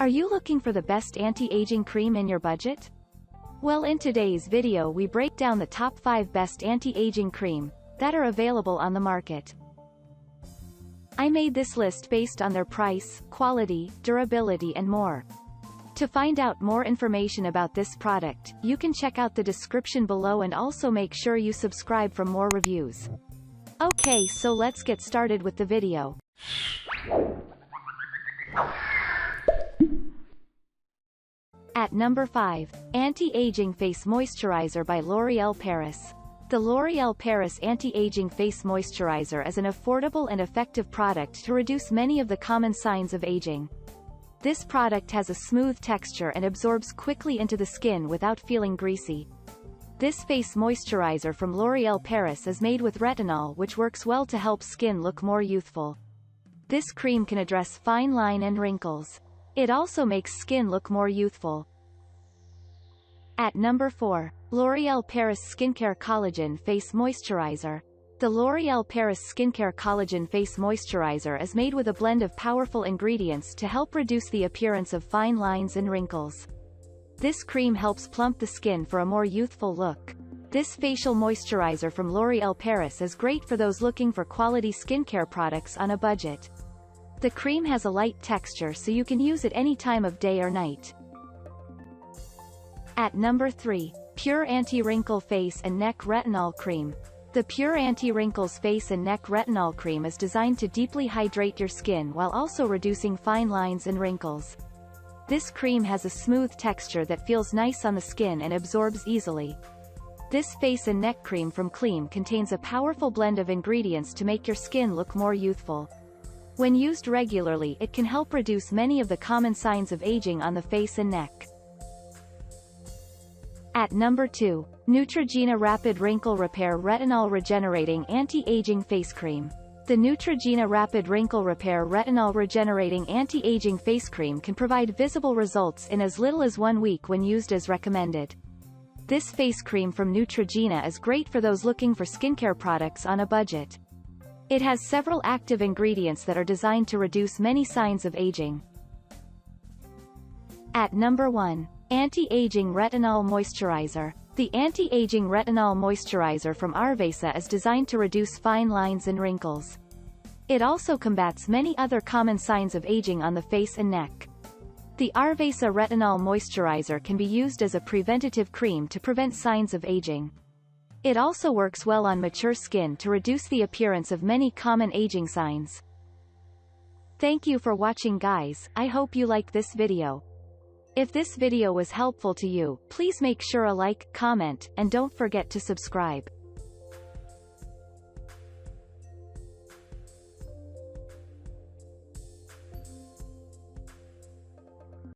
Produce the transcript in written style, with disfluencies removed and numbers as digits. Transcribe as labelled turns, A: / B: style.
A: Are you looking for the best anti-aging cream in your budget? Well, in today's video we break down the top 5 best anti-aging cream that are available on the market. I made this list based on their price, quality, durability and more. To find out more information about this product, you can check out the description below and also make sure you subscribe for more reviews. Okay, so let's get started with the video. At number 5, Anti-Aging Face Moisturizer by L'Oreal Paris. The L'Oreal Paris Anti-Aging Face Moisturizer is an affordable and effective product to reduce many of the common signs of aging. This product has a smooth texture and absorbs quickly into the skin without feeling greasy. This face moisturizer from L'Oreal Paris is made with retinol, which works well to help skin look more youthful. This cream can address fine line and wrinkles. It also makes skin look more youthful. At number 4, L'Oreal Paris Skincare Collagen Face Moisturizer. The L'Oreal Paris Skincare Collagen Face Moisturizer is made with a blend of powerful ingredients to help reduce the appearance of fine lines and wrinkles. This cream helps plump the skin for a more youthful look. This facial moisturizer from L'Oreal Paris is great for those looking for quality skincare products on a budget. The cream has a light texture so you can use it any time of day or night. At number 3, Pure Anti-Wrinkle Face and Neck Retinol Cream. The Pure Anti-Wrinkles Face and Neck Retinol Cream is designed to deeply hydrate your skin while also reducing fine lines and wrinkles. This cream has a smooth texture that feels nice on the skin and absorbs easily. This face and neck cream from Clean contains a powerful blend of ingredients to make your skin look more youthful. When used regularly, it can help reduce many of the common signs of aging on the face and neck. At number 2, Neutrogena Rapid Wrinkle Repair Retinol Regenerating Anti-Aging Face Cream. The Neutrogena Rapid Wrinkle Repair Retinol Regenerating Anti-Aging Face Cream can provide visible results in as little as 1 week when used as recommended. This face cream from Neutrogena is great for those looking for skincare products on a budget. It has several active ingredients that are designed to reduce many signs of aging. At number 1, Anti-Aging Retinol Moisturizer. The Anti-Aging Retinol Moisturizer from Arvesa is designed to reduce fine lines and wrinkles. It also combats many other common signs of aging on the face and neck. The Arvesa Retinol Moisturizer can be used as a preventative cream to prevent signs of aging. It also works well on mature skin to reduce the appearance of many common aging signs. Thank you for watching, guys. I hope you like this video. If this video was helpful to you, please make sure a like, comment, and don't forget to subscribe.